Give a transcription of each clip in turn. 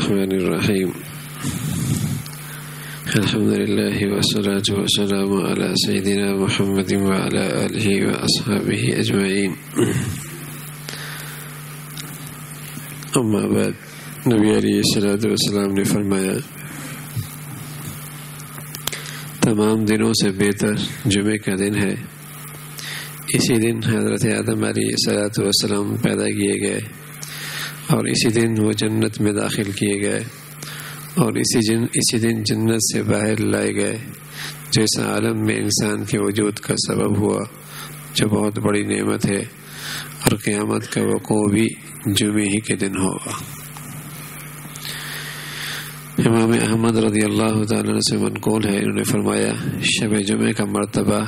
الرحمن الرحیم الحمد للہ والصلاة والسلام علی سیدنا محمد وعلی آلہ واصحابہ اجمعین. اما بعد، نبی علیہ الصلوۃ والسلام نے فرمایا تمام دنوں سے بہتر جمعے کا دن ہے. اسی دن حضرت آدم علیہ الصلوۃ والسلام پیدا کیے گئے اور اسی دن وہ جنت میں داخل کیے گئے اور اسی دن جنت سے باہر لائے گئے، جیسا عالم میں انسان کے وجود کا سبب ہوا، جو بہت بڑی نعمت ہے، اور قیامت کا وقوع بھی جمعے ہی کے دن ہوگا. امام احمد رضی اللہ تعالیٰ عنہ سے منقول ہے، انہوں نے فرمایا شب جمعے کا مرتبہ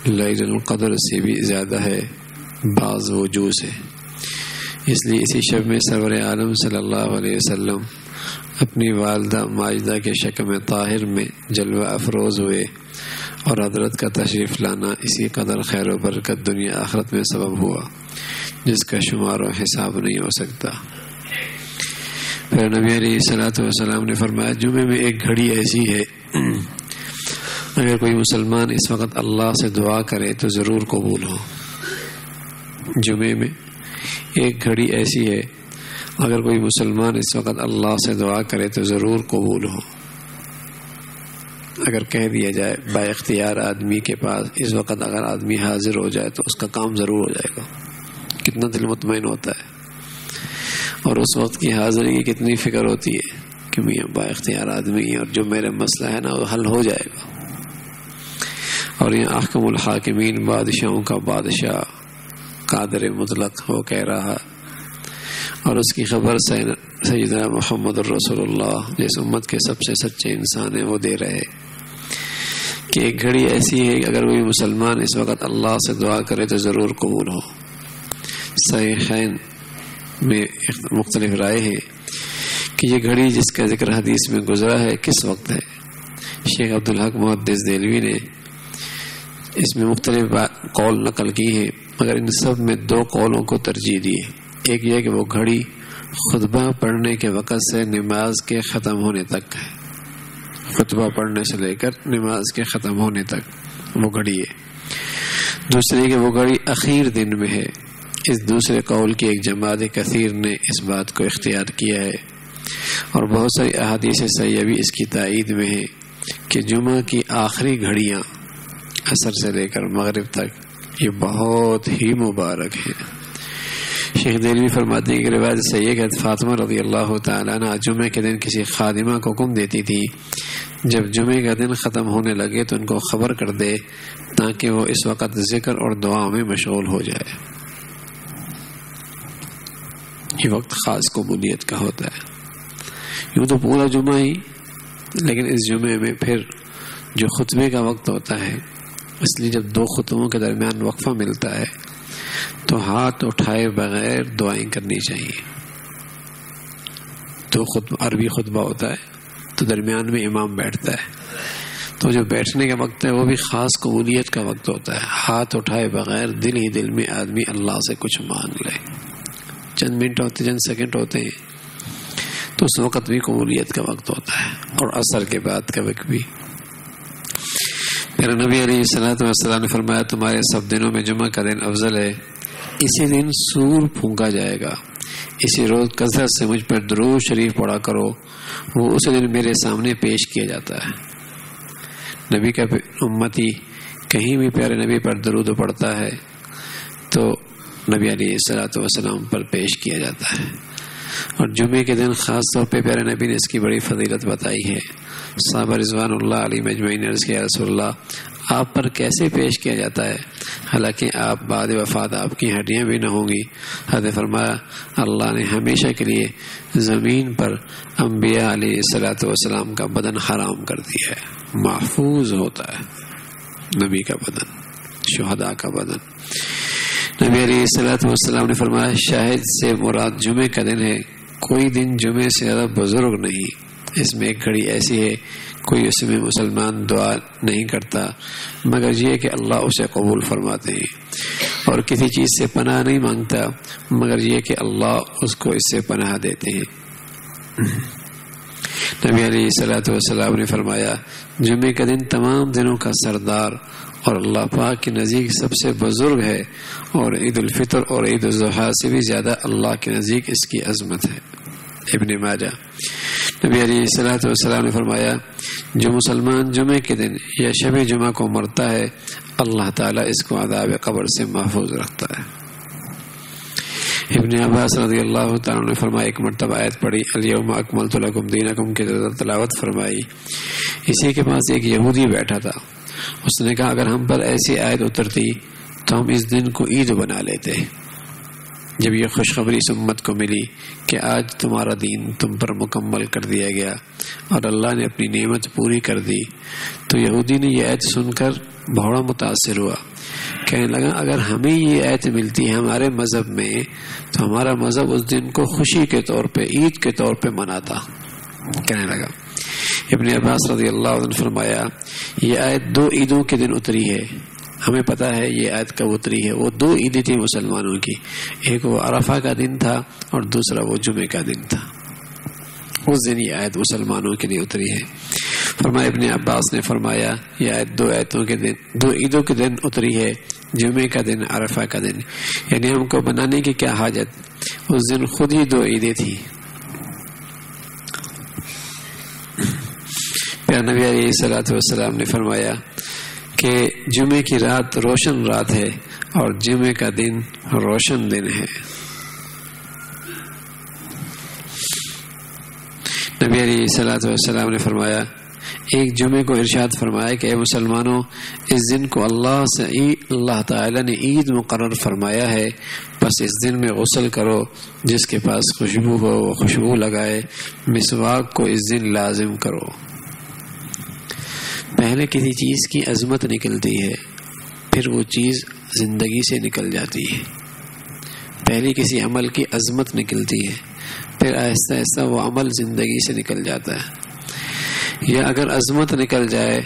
لیلۃ القدر سے بھی زیادہ ہے بعض وجوہ سے. اس لیے اسی شب میں سرور عالم صلی اللہ علیہ وسلم اپنی والدہ ماجدہ کے شکم طاہر میں جلوہ افروز ہوئے، اور حضرت کا تشریف لانا اسی قدر خیر و برکت دنیا آخرت میں سبب ہوا جس کا شمار و حساب نہیں ہو سکتا. پھر نبی علیہ الصلوۃ والسلام نے فرمایا جمعے میں ایک گھڑی ایسی ہے، اگر کوئی مسلمان اس وقت اللہ سے دعا کرے تو ضرور قبول ہو. جمعے میں ایک گھڑی ایسی ہے، اگر کوئی مسلمان اس وقت اللہ سے دعا کرے تو ضرور قبول ہو. اگر کہہ دیا جائے با اختیار آدمی کے پاس اس وقت اگر آدمی حاضر ہو جائے تو اس کا کام ضرور ہو جائے گا، کتنا دل مطمئن ہوتا ہے. اور اس وقت کی حاضری کی کتنی فکر ہوتی ہے کہ میں با اختیار آدمی اور جو میرا مسئلہ ہے نا وہ حل ہو جائے گا. اور یہ احکم الحاکمین، بادشاہوں کا بادشاہ، قادر مطلق وہ کہہ رہا، اور اس کی خبر سیدنا محمد رسول اللہ جس امت کے سب سے سچے انسان ہیں وہ دے رہے کہ ایک گھڑی ایسی ہے کہ اگر کوئی مسلمان اس وقت اللہ سے دعا کرے تو ضرور قبول ہو. صحیحین میں مختلف رائے ہے کہ یہ گھڑی جس کا ذکر حدیث میں گزرا ہے کس وقت ہے. شیخ عبدالحق محدث دہلوی نے اس میں مختلف قول نقل کی ہے، مگر ان سب میں دو قولوں کو ترجیح دی ہے. ایک یہ کہ وہ گھڑی خطبہ پڑھنے کے وقت سے نماز کے ختم ہونے تک ہے، خطبہ پڑھنے سے لے کر نماز کے ختم ہونے تک وہ گھڑی ہے. دوسری کہ وہ گھڑی اخیر دن میں ہے. اس دوسرے قول کی ایک جماعت کثیر نے اس بات کو اختیار کیا ہے، اور بہت ساری احادیث صحیحہ بھی اس کی تائید میں ہے کہ جمعہ کی آخری گھڑیاں عصر سے لے کر مغرب تک یہ بہت ہی مبارک ہے. شیخ دہلوی فرماتے ہیں کہ روایت صحیح ہے کہ فاطمہ رضی اللہ تعالیٰ عنہ جمعے کے دن کسی خادمہ کو حکم دیتی تھی جب جمعے کا دن ختم ہونے لگے تو ان کو خبر کر دے تاکہ وہ اس وقت ذکر اور دعا میں مشغول ہو جائے. یہ وقت خاص قبولیت کا ہوتا ہے. یوں تو پورا جمعہ ہی، لیکن اس جمعے میں پھر جو خطبے کا وقت ہوتا ہے، اس لیے جب دو خطبوں کے درمیان وقفہ ملتا ہے تو ہاتھ اٹھائے بغیر دعائیں کرنی چاہیے. تو عربی خطبہ ہوتا ہے تو درمیان میں امام بیٹھتا ہے، تو جو بیٹھنے کا وقت ہے وہ بھی خاص قبولیت کا وقت ہوتا ہے. ہاتھ اٹھائے بغیر دل ہی دل میں آدمی اللہ سے کچھ مانگ لے. چند منٹ ہوتے، چند سیکنڈ ہوتے ہیں تو اس وقت بھی قبولیت کا وقت ہوتا ہے، اور عصر کے بعد کا وقت بھی. پھر نبی علیہ الصلوۃ والسلام نے فرمایا تمہارے سب دنوں میں جمعہ کا دن افضل ہے. اسی دن سور پھونکا جائے گا. اسی روز کثرت سے مجھ پر درود شریف پڑھا کرو، وہ اسی دن میرے سامنے پیش کیا جاتا ہے. نبی کا امتی کہیں بھی پیارے نبی پر درود پڑھتا ہے تو نبی علیہ الصلوۃ والسلام پر پیش کیا جاتا ہے. اور جمعے کے دن خاص طور پہ پیارے نبی نے اس کی بڑی فضیلت بتائی ہے. صحابہ رضوان اللہ علیہ مجمعین عرض کیا رسول اللہ آپ پر کیسے پیش کیا جاتا ہے حالانکہ آپ بعد وفات آپ کی ہڈیاں بھی نہ ہوں گی. حضرت فرمایا اللہ نے ہمیشہ کے لیے زمین پر انبیاء علیہ الصلوۃ والسلام کا بدن حرام کر دیا ہے. محفوظ ہوتا ہے نبی کا بدن، شہداء کا بدن. نبی علیہ الصلوۃ والسلام نے فرمایا شاہد سے مراد جمعے کا دن ہے، کوئی دن جمعے سے زیادہ بزرگ نہیں. اس میں ایک گھڑی ایسی ہے کوئی اس میں مسلمان دعا نہیں کرتا مگر یہ کہ اللہ اسے قبول فرماتے ہیں، اور کسی چیز سے پناہ نہیں مانگتا مگر یہ کہ اللہ اس کو اس سے پناہ دیتے ہیں. نبی علیہ الصلوۃ والسلام نے فرمایا جمعے کا دن تمام دنوں کا سردار اور اللہ پاک کے نزدیک سب سے بزرگ ہے، اور عید الفطر اور عید الاضحیٰ سے بھی زیادہ اللہ کے نزدیک اس کی عظمت ہے۔ ابن ماجہ۔ نبی علیہ الصلوۃ والسلام نے فرمایا جو مسلمان جمعے کے دن یا شب جمعہ کو مرتا ہے اللہ تعالیٰ اس کو عذاب قبر سے محفوظ رکھتا ہے۔ ابن عباس رضی اللہ تعالیٰ نے فرمایا ایک مرتبہ آیت پڑھی الیوم اکملت لکم دینکم کی تلاوت فرمائی، اسی کے پاس ایک یہودی بیٹھا تھا، اس نے کہا اگر ہم پر ایسی آیت اترتی تو ہم اس دن کو عید بنا لیتے۔ جب یہ خوشخبری اس امت کو ملی کہ آج تمہارا دین تم پر مکمل کر دیا گیا اور اللہ نے اپنی نعمت پوری کر دی، تو یہودی نے یہ آیت سن کر بہت متاثر ہوا، کہنے لگا اگر ہمیں یہ آیت ملتی ہے ہمارے مذہب میں تو ہمارا مذہب اس دن کو خوشی کے طور پہ، عید کے طور پہ مناتا۔ کہنے لگا ابن عباس رضی اللہ عنہ نے فرمایا یہ آیت 2 عیدوں کے دن اتری ہے، ہمیں پتا ہے یہ آیت کب اتری ہے، وہ 2 عیدیں تھیں مسلمانوں کی، ایک وہ عرفہ کا دن تھا اور دوسرا وہ جمعے کا دن تھا، اس دن یہ آیت مسلمانوں کے لیے اتری ہے۔ فرمایا ابن عباس نے فرمایا یہ آیت 2 عیدوں کے دن اتری ہے، جمعے کا دن، عرفہ کا دن، یعنی ہم کو بنانے کی کیا حاجت، اس دن خود ہی 2 عیدیں تھیں۔ پھر نبی علیہ الصلوۃ والسلام نے فرمایا کہ جمعے کی رات روشن رات ہے اور جمعے کا دن روشن دن ہے۔ نبی علیہ الصلوۃ والسلام نے فرمایا ایک جمعے کو ارشاد فرمایا کہ اے مسلمانوں اس دن کو اللہ تعالی نے عید مقرر فرمایا ہے، بس اس دن میں غسل کرو، جس کے پاس خوشبو ہو وہ خوشبو لگائے، مسواک کو اس دن لازم کرو۔ پہلے کسی چیز کی عظمت نکلتی ہے پھر وہ چیز زندگی سے نکل جاتی ہے، پہلے کسی عمل کی عظمت نکلتی ہے پھر آہستہ آہستہ وہ عمل زندگی سے نکل جاتا ہے، یا اگر عظمت نکل جائے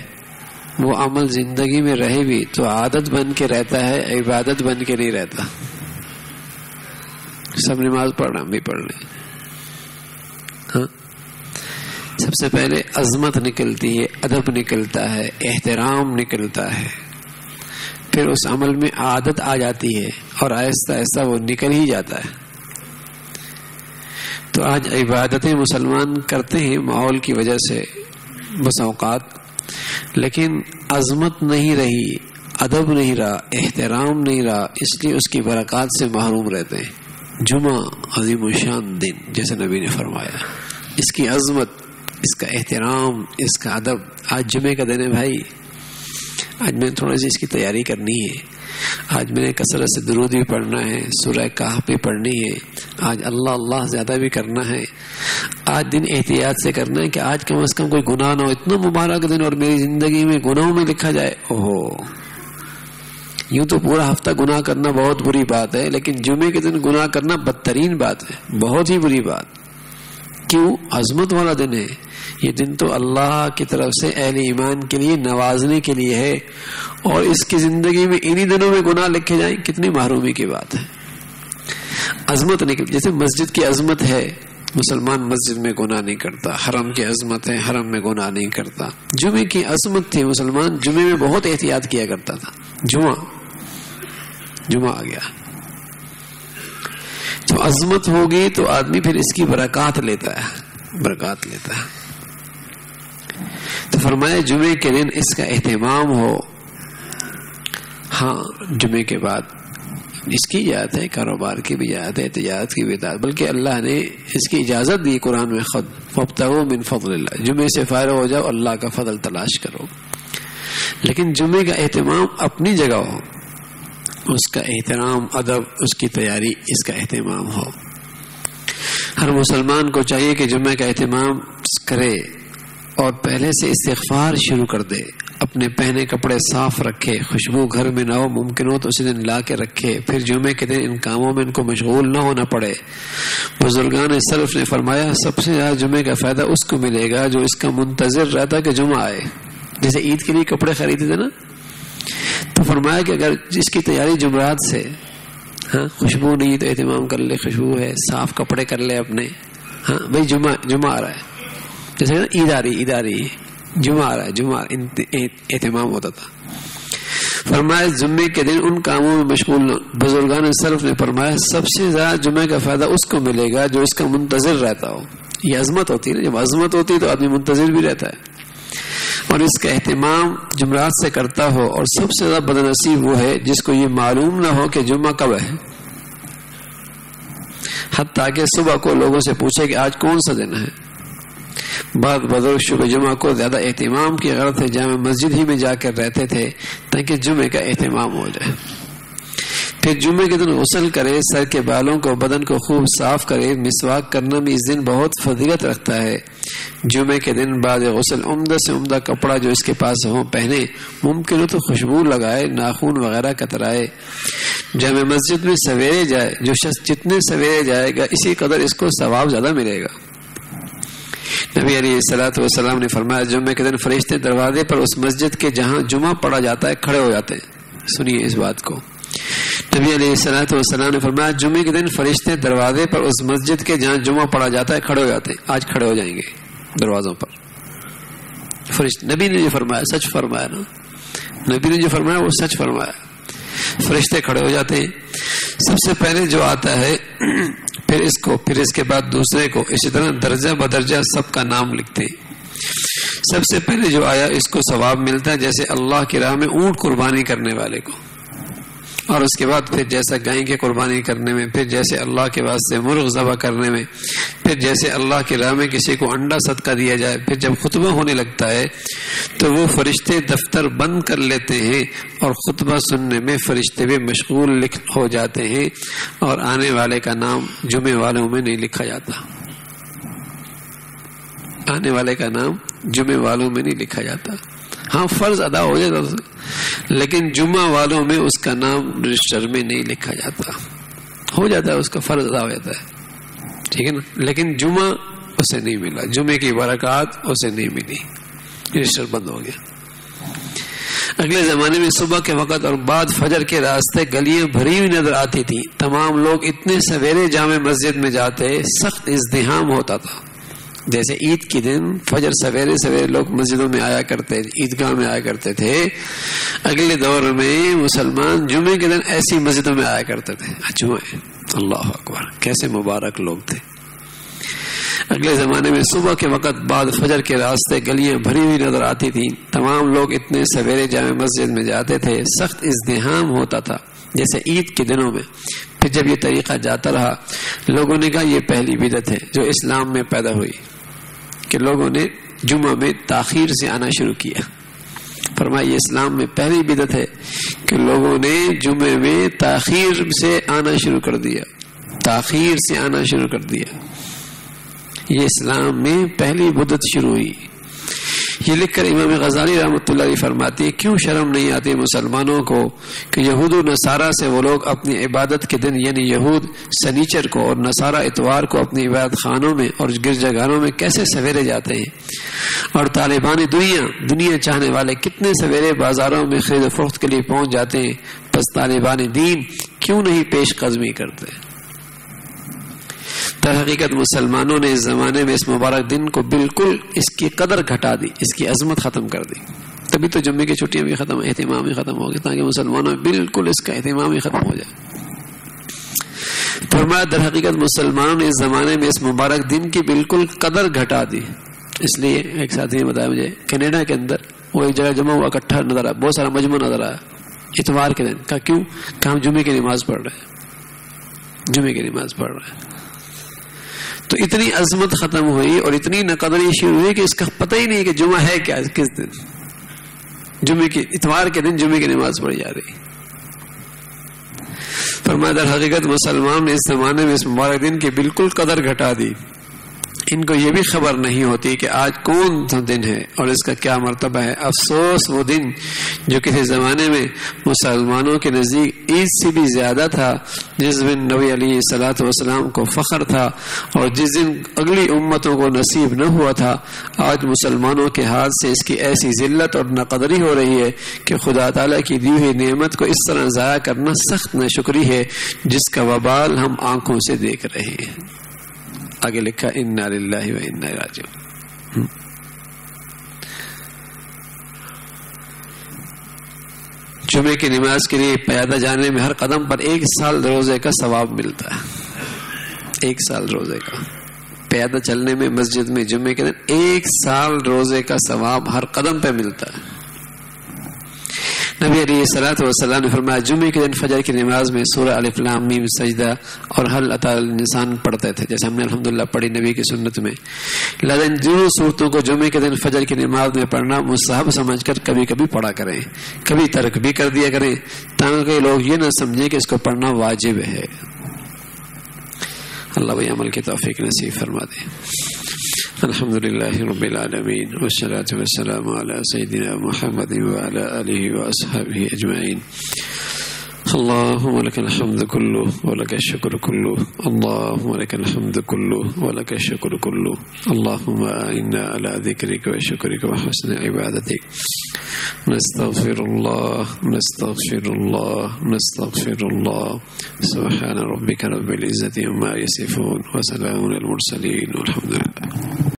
وہ عمل زندگی میں رہے بھی تو عادت بن کے رہتا ہے، عبادت بن کے نہیں رہتا۔ سب نماز پڑھنا ہم بھی پڑھ لیں، ہاں سب سے پہلے عظمت نکلتی ہے، ادب نکلتا ہے، احترام نکلتا ہے، پھر اس عمل میں عادت آ جاتی ہے اور آہستہ آہستہ وہ نکل ہی جاتا ہے۔ تو آج عبادتیں مسلمان کرتے ہیں ماحول کی وجہ سے بس اوقات، لیکن عظمت نہیں رہی، ادب نہیں رہا، احترام نہیں رہا، اس لیے اس کی برکات سے محروم رہتے ہیں۔ جمعہ عظیم الشان دن جیسے نبی نے فرمایا، اس کی عظمت، اس کا احترام، اس کا ادب۔ آج جمعے کا دن ہے بھائی، آج میں نے تھوڑی سی اس کی تیاری کرنی ہے، آج میں نے کثرت سے درود بھی پڑھنا ہے، سورہ کہف بھی پڑھنی ہے، آج اللہ زیادہ بھی کرنا ہے، آج دن احتیاط سے کرنا ہے کہ آج کم از کم کوئی گناہ نہ ہو، اتنا مبارک دن اور میری زندگی میں گناہوں میں لکھا جائے۔ اوہو، یوں تو پورا ہفتہ گناہ کرنا بہت بری بات ہے، لیکن جمعے کے دن گناہ کرنا بدترین بات ہے، بہت ہی بری بات۔ کیوں؟ عظمت والا دن ہے یہ، دن تو اللہ کی طرف سے اہل ایمان کے لیے نوازنے کے لیے ہے، اور اس کی زندگی میں انہی دنوں میں گناہ لکھے جائیں، کتنی محرومی کی بات ہے۔ عظمت نکل، جیسے مسجد کی عظمت ہے، مسلمان مسجد میں گناہ نہیں کرتا، حرم کی عظمت ہے، حرم میں گناہ نہیں کرتا۔ جمعے کی عظمت تھی، مسلمان جمعے میں بہت احتیاط کیا کرتا تھا۔ جمعہ آ گیا تو عظمت ہوگی تو آدمی پھر اس کی برکات لیتا ہے۔ تو فرمایا جمعے کے دن اس کا اہتمام ہو۔ ہاں جمعے کے بعد اس کی اجازت ہے، کاروبار کی بھی اجازت ہے، تجارت کی بھی اجازت، بلکہ اللہ نے اس کی اجازت دی قرآن میں خود، وابتغوا من فضل اللہ، جمعے سے فارغ ہو جاؤ، اللہ کا فضل تلاش کرو۔ لیکن جمعے کا اہتمام اپنی جگہ ہو، اس کا احترام، ادب، اس کی تیاری، اس کا اہتمام ہو۔ ہر مسلمان کو چاہیے کہ جمعہ کا اہتمام کرے اور پہلے سے استغفار شروع کر دے، اپنے پہنے کپڑے صاف رکھے، خوشبو گھر میں نہ ہو، ممکن ہو تو اسی دن لا کے رکھے، پھر جمعے کے دن ان کاموں میں ان کو مشغول نہ ہونا پڑے۔ بزرگان سلف نے فرمایا سب سے زیادہ جمعے کا فائدہ اس کو ملے گا جو اس کا منتظر رہتا کہ جمعہ آئے۔ جیسے عید کے لیے کپڑے خریدتے تھے نا، تو فرمایا کہ اگر جس کی تیاری جمعرات سے، ہاں خوشبو نہیں تو اہتمام کر لے، خوشبو ہے، صاف کپڑے کر لے اپنے، ہاں بھائی جمعہ آ رہا ہے، جیسے عید آ رہی ہے، جمعہ آ رہا ہے، جمعہ اہتمام ہوتا تھا. فرمایا جمعے کے دن ان کاموں میں مشغول نہ. بزرگان سلف نے فرمایا سب سے زیادہ جمعے کا فائدہ اس کو ملے گا جو اس کا منتظر رہتا ہو. یہ عظمت ہوتی ہے نا، جب عظمت ہوتی ہے تو آدمی منتظر بھی رہتا ہے اور اس کا اہتمام جمعرات سے کرتا ہو. اور سب سے زیادہ بدنصیب وہ ہے جس کو یہ معلوم نہ ہو کہ جمعہ کب ہے، حتیٰ کہ صبح کو لوگوں سے پوچھے کہ آج کون سا دن ہے. بعض بزرگ شب جمعہ کو زیادہ اہتمام کی غرض سے جامع مسجد ہی میں جا کر رہتے تھے تاکہ جمعے کا اہتمام ہو جائے. پھر جمعے کے دن غسل کرے، سر کے بالوں کو بدن کو خوب صاف کرے. مسواک کرنا بھی اس دن بہت فضیلت رکھتا ہے. جمعے کے دن بعد غسل عمدہ سے عمدہ کپڑا جو اس کے پاس ہو پہنے، ممکن ہو تو خوشبو لگائے، ناخن وغیرہ کترائے. جامع مسجد میں سویرے جائے. جو شخص جتنے سویرے جائے گا اسی قدر اس کو ثواب زیادہ ملے گا. نبی علیہ الصلوۃ والسلام نے فرمایا جمعے کے دن فرشتے دروازے پر اس مسجد کے جہاں جمعہ پڑھا جاتا ہے کھڑے ہو جاتے ہیں. سنیے اس بات کو. نبی علیہ الصلوۃ والسلام نے فرمایا جمعے کے دن فرشتے دروازے پر اس مسجد کے جہاں جمعہ پڑھا جاتا ہے کھڑے ہو جاتے ہیں. آج کھڑے ہو جائیں گے دروازوں پر. فرشتے، نبی نے جو فرمایا سچ فرمایا نا، نبی نے جو فرمایا وہ سچ فرمایا. فرشتے کھڑے ہو جاتے ہیں. سب سے پہلے جو آتا ہے پھر اس کو، پھر اس کے بعد دوسرے کو، اسی طرح درجہ بدرجہ سب کا نام لکھتے ہیں. سب سے پہلے جو آیا اس کو ثواب ملتا ہے جیسے اللہ کی راہ میں اونٹ قربانی کرنے والے کو، اور اس کے بعد پھر جیسا گائے کے قربانی کرنے میں، پھر جیسے اللہ کے واسطے مرغ ذبح کرنے میں، پھر جیسے اللہ کی راہ میں کسی کو انڈا صدقہ دیا جائے. پھر جب خطبہ ہونے لگتا ہے تو وہ فرشتے دفتر بند کر لیتے ہیں اور خطبہ سننے میں فرشتے بھی مشغول ہو جاتے ہیں اور آنے والے کا نام جمعے والوں میں نہیں لکھا جاتا. آنے والے کا نام جمعے والوں میں نہیں لکھا جاتا. ہاں فرض ادا ہو جاتا لیکن جمعہ والوں میں اس کا نام رجسٹر میں نہیں لکھا جاتا. ہو جاتا ہے اس کا فرض ادا ہو جاتا ہے، ٹھیک ہے نا، لیکن جمعہ اسے نہیں ملا، جمعے کی برکات اسے نہیں ملی، رجسٹر بند ہو گیا. اگلے زمانے میں صبح کے وقت اور بعد فجر کے راستے گلیاں بھری ہوئی نظر آتی تھی. تمام لوگ اتنے سویرے جامع مسجد میں جاتے، سخت ازدحام ہوتا تھا. جیسے عید کے دن فجر سویرے سویرے لوگ مسجدوں میں آیا کرتے، عیدگاہ میں آیا کرتے تھے، اگلے دور میں مسلمان جمعے کے دن ایسی مسجدوں میں آیا کرتے تھے. جمعہ، اللہ اکبر، کیسے مبارک لوگ تھے. اگلے زمانے میں صبح کے وقت بعد فجر کے راستے گلیاں بھری ہوئی نظر آتی تھی. تمام لوگ اتنے سویرے جامع مسجد میں جاتے تھے، سخت ازدحام ہوتا تھا جیسے عید کے دنوں میں. پھر جب یہ طریقہ جاتا رہا لوگوں نے کہا یہ پہلی بدعت ہے جو اسلام میں پیدا ہوئی کہ لوگوں نے جمعہ میں تاخیر سے آنا شروع کیا. فرمایا یہ اسلام میں پہلی بدعت ہے کہ لوگوں نے جمعے میں تاخیر سے آنا شروع کر دیا، تاخیر سے آنا شروع کر دیا. یہ اسلام میں پہلی بدعت شروع ہوئی. یہ لکھ کر امام غزالی رحمۃ اللہ علیہ فرماتے ہیں کیوں شرم نہیں آتی مسلمانوں کو کہ یہود و نصارہ سے وہ لوگ اپنی عبادت کے دن یعنی یہود سنیچر کو اور نصارہ اتوار کو اپنی عبادت خانوں میں اور گرجا گھروں میں کیسے سویرے جاتے ہیں، اور طالبان دنیا چاہنے والے کتنے سویرے بازاروں میں خرید و فروخت کے لیے پہنچ جاتے ہیں. بس طالبان دین کیوں نہیں پیش قدمی کرتے. در حقیقت مسلمانوں نے اس زمانے میں اس مبارک دن کو بالکل اس کی قدر گھٹا دی، اس کی عظمت ختم کر دی. تبھی تو جمعے کی چھٹیاں بھی ختم، اہتمام بھی ختم ہو گیا تاکہ مسلمانوں میں بالکل اس کا اہتمام ہی ختم ہو جائے. فرمایا در حقیقت مسلمانوں نے اس زمانے میں اس مبارک دن کی بالکل قدر گھٹا دی. اس لیے ایک ساتھی نے بتایا مجھے کینیڈا کے اندر وہ ایک جگہ جمع ہوا اکٹھا نظر آیا، بہت سارا مجمع نظر آیا اتوار کے دن. کہا کیوں؟ کہ ہم جمعے کی نماز پڑھ رہے ہیں، جمعے کی نماز پڑھ رہے ہیں. تو اتنی عظمت ختم ہوئی اور اتنی ناقدری شروع ہوئی کہ اس کا پتہ ہی نہیں کہ جمعہ ہے کیا، کس دن جمعے کی، اتوار کے دن جمعے کی نماز پڑھی جا رہی. فرمایا در حقیقت مسلمان نے اس زمانے میں اس مبارک دن کی بالکل قدر گھٹا دی. ان کو یہ بھی خبر نہیں ہوتی کہ آج کون سا دن ہے اور اس کا کیا مرتبہ ہے. افسوس وہ دن جو کسی زمانے میں مسلمانوں کے نزدیک عید سے بھی زیادہ تھا، جس دن نبی علیہ الصلوۃ والسلام کو فخر تھا اور جس دن اگلی امتوں کو نصیب نہ ہوا تھا. آج مسلمانوں کے ہاتھ سے اس کی ایسی ذلت اور ناقدری ہو رہی ہے کہ خدا تعالیٰ کی دی ہوئی نعمت کو اس طرح ضائع کرنا سخت ناشکری ہے جس کا وبال ہم آنکھوں سے دیکھ رہے ہیں. آگے لکھا انا للہ و انا الیہ راجعون. جمعے کی نماز کے لیے پیادہ جانے میں ہر قدم پر 1 سال روزے کا ثواب ملتا ہے. 1 سال روزے کا پیادہ چلنے میں مسجد میں جمعے کے دن 1 سال روزے کا ثواب ہر قدم پہ ملتا ہے. نبی علیہ الصلوۃ والسلام نے فرمایا جمعے کے دن فجر کی نماز میں سورہ الف لام میم سجدہ اور حل اتی الانسان پڑھتے تھے جیسے ہم نے الحمدللہ پڑھی نبی کی سنت میں. لیکن جو صورتوں کو جمعے کے دن فجر کی نماز میں پڑھنا مستحب سمجھ کر کبھی کبھی پڑھا کریں, کبھی ترک بھی کر دیا کریں تاکہ لوگ یہ نہ سمجھیں کہ اس کو پڑھنا واجب ہے. اللہ وہی عمل کی توفیق نصیب فرما دے. الحمدللہ رب العالمین والصلاة والسلام علی سیدنا محمد وعلی آلہ واصحابہ اجمعین. اللہم لک الحمد کلہ ولک الشکر کلہ اللہم لک الحمد کلہ ولک الشکر کلہ اللہم اعنا علی ذکرک وشکرک وحسن عبادتک. نستغفر اللہ نستغفر اللہ نستغفر اللہ. سبحان ربک رب العزة عما یصفون وسلام علی المرسلین والحمد للہ.